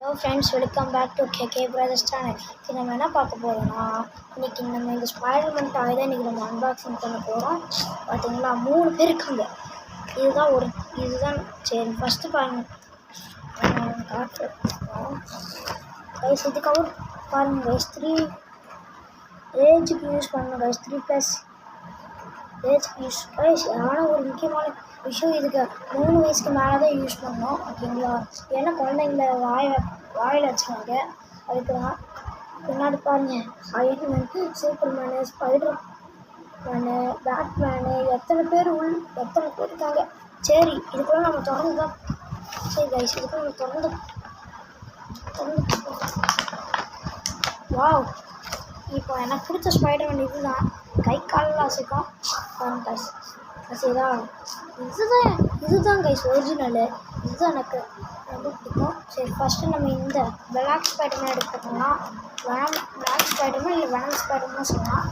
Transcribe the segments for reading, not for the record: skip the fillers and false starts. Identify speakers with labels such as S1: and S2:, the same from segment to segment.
S1: Hello friends, welcome back to KK brothers channel. இது நம்ம என்ன பார்க்க போகிறோம்னா, இன்றைக்கி நம்ம இந்த ஸ்பைடர்மேன் டாய் தான் இன்றைக்கி நம்ம அன்பாக்சிங் பண்ண போகிறோம். பார்த்தீங்களா, 3 பேர் இருக்காங்க. இதுதான் சரி. ஃபஸ்ட்டு பாருங்கள், கைஸ் இதுக்கப்புறம் பாருங்கள் கைஸ், 3 ஏஜுக்கு யூஸ் பண்ணணும் கைஸ், 3+ ஏஜுக்கு யூஸ் கைஸ். ஆனால் ஒரு முக்கியமான விஷயம், இதுக்கு 3 வயசுக்கு மேலே தான் யூஸ் பண்ணணும், ஓகேங்களா? ஏன்னா குழந்தைங்கள வாயில் வச்சுருவாங்க. அதுக்கு தான் பின்னாடி பாருங்கள், அயன்மேன், சூப்பர்மேனு, ஸ்பைடர்மேனு, பேட்மேனு, எத்தனை பேர் இருக்காங்க. சரி, இதுக்குள்ள நம்ம திறந்து தான் சரி கைஸ், இதுக்குள்ள நம்ம திறந்து வாவ். இப்போ எனக்கு பிடிச்ச ஸ்பைடர்மேன் இதுதான். கை காலெல்லாம் அசைக்கும் பாருங்க கைஸ். சரிதான், இதுதான் கைஸ் ஒரிஜினலு. இதுதான் எனக்கு ரொம்ப பிடிக்கும். சரி, ஃபஸ்ட்டு நம்ம இந்த பிளாக் ஸ்பைடர்மேன் எடுத்துக்கிட்டோம்னா, பிளாக் ஸ்பைடர்மேன் இல்லை வெனம் ஸ்பைடர்மேன் சொல்லலாம்.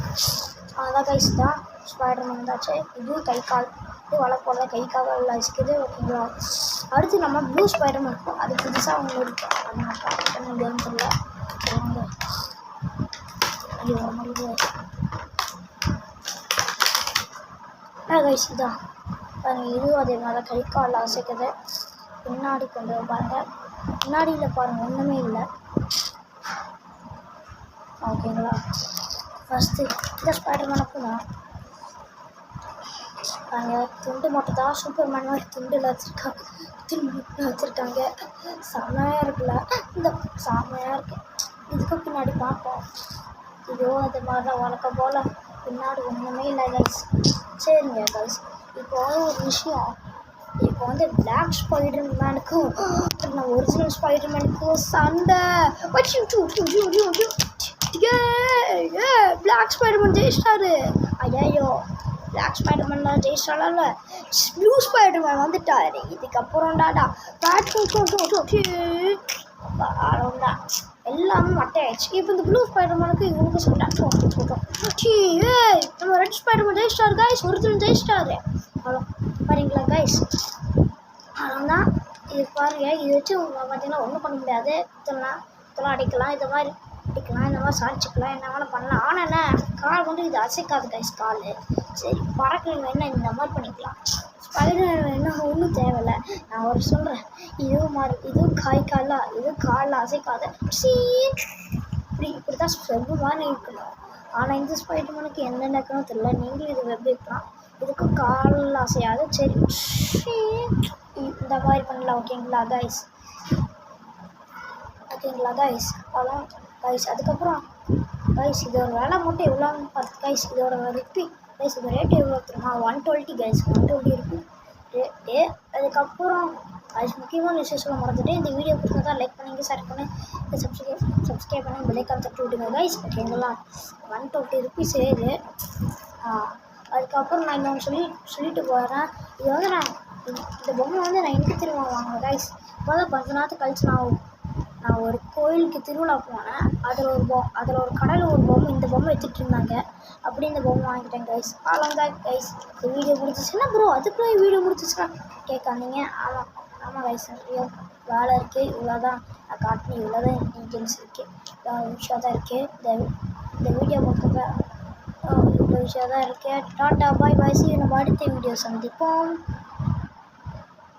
S1: அதான் கைஸ் தான் ஸ்பைடர்மேன் தாச்சு. இது கை கால் இது வளர்ப்போட கை கால் அசிக்குது, ஓகேங்களா? அடுத்து நம்ம ப்ளூ ஸ்பைடர்மேன் இருக்கும். அது புதுசாக அவங்க இருக்கும். அது நான் பார்க்க முடியாதுன்னு தெரியல. அது வர முடியுது கைஸ். இதுதான் பாருங்கள், இதுவும் அதே மாதிரி கை கால் அசைக்குது. பின்னாடி கொண்டு பாருங்கள், பின்னாடியில் பாருங்கள் ஒன்றுமே இல்லை, ஓகேங்களா? ஃபஸ்ட்டு இந்த ஸ்பைடர்மேனுக்கும் தான் பாருங்கள், துண்டு மட்டும் தான் சூப்பர்மேன் மாதிரி துண்டில் வச்சுருக்காங்க. செம்மையாக இருக்குல்ல, இந்த செம்மையாக இருக்குது. இதுக்கு பின்னாடி பார்ப்போம். இதுவும் அதே மாதிரி தான் வழக்கம் போல் பின்னாடி ஒன்றுமே இல்லை கைஸ். சரிங்க கைஸ், இப்போ ஒரு விஷயம், இப்போ பிளாக் ஸ்பைடர்மேனுக்கும் நம்ம ஒரிஜினல் ஸ்பைடர்மேனுக்கும் சண்டை. பிளாக் ஸ்பைடர்மேன் ஜெயிச்சிட்டாரு. ஐயோ, பிளாக் ஸ்பைடர்மேன் தான் ஜெயிச்சிட்டால, ப்ளூ ஸ்பைடர்மேன் வந்துட்டாரு. இதுக்கப்புறம் டாடா தான் எல்லாமே மட்டையாயிடுச்சு. இப்போ இந்த ப்ளூ ஸ்பைடர்மேனுக்கு இவனுக்கு சொல்லிட்டாங்க, நம்ம ரெட் ஸ்பைடர்மேன் ஜெயிச்சிட்டாரு கைஸ், ஒரிஜினல் ஜெயிச்சிட்டாரு. அவ்வளோ பாருங்களா கைஸ், அவ்வளோதான். இது பாருங்க, இது வச்சு பார்த்தீங்கன்னா ஒன்றும் பண்ண முடியாது. இதெல்லாம் அடிக்கலாம், இந்த மாதிரி அடிக்கலாம், இந்த மாதிரி சாதிச்சுக்கலாம், என்ன வேணால் பண்ணலாம். ஆனால் என்ன, கால் இது அசைக்காது கைஸ், கால். சரி, பறக்க வேணா இந்த மாதிரி பண்ணிக்கலாம். ஸ்பைடர் என்ன ஒன்றும் தேவையில்லை. நான் ஒரு சொல்கிறேன், இதுவும் கால்லாம், இது காலில் அசைக்காது. இப்படி தான் வெப்பு மாதிரி இருக்கணும். ஆனால் இந்த ஸ்பைடர்மேனுக்கு என்ன நடக்கணும் தெரியல. நீங்களும் இது வெப் வைக்கலாம், இதுக்கு காலில் அசையாது. சரி, இந்த மாதிரி பண்ணலாம், ஓகேங்களா கைஸ்? அதான் கைஸ். அதுக்கப்புறம் கைஸ், இதோட விலை மட்டும் எவ்வளோன்னு பார்த்து கைஸ், இதோட ரிப்பி கைஸ், இந்த ரேட்டு எவ்வளோ தெரியுமா? 120 கைஸ், 120 இருக்குது ரேட்டு. அதுக்கப்புறம் கைஸ், முக்கியமான விஷயம் சொல்ல மறந்துட்டு, இந்த வீடியோ பிடிச்சதா லைக் பண்ணுங்க, ஷேர் பண்ணி, சப்ஸ்கிரைப் பண்ணி பெல்லைக்கான் தட்டி விட்டுங்க கைஸ், ஓகேங்களா? 120 ருபீஸ் ஏது. அதுக்கப்புறம் நான் இன்னொன்று சொல்லிட்டு போகிறேன். இது நான் இந்த பொம்மை நான் எங்கே திரும்ப வாங்கினேன் கைஸ். இப்போ தான் கொஞ்ச நேரத்துக்கு கழிச்சு நான் ஒரு கோயிலுக்கு திருவிழா போனேன். அதில் ஒரு கடையில் ஒரு பொம்மை, இந்த பொம்மை எடுத்துகிட்டு இருந்தாங்க. அப்படி இந்த பொம்மை வாங்கிட்டேன் கைஸ். அவ்வளோதான் கைஸ். இந்த வீடியோ முடிச்சிச்சுன்னா ப்ரோ அதுக்குள்ளே வீடியோ முடிச்சிச்சுன்னா கேட்காதீங்க. ஆமாம் கைஸ், நிறைய வேலை இருக்குது. இவ்வளோதான் நான் காட்டினேன், இவ்வளோதான் டீட்டெயில்ஸ் இருக்குது, விஷயம் தான் இருக்குது. இந்த வீடியோ மட்டும் இவ்வளோ விஷயம் தான் இருக்குது. Tata bye bye, see you. நம்ம அடுத்த வீடியோ சந்திப்போம்.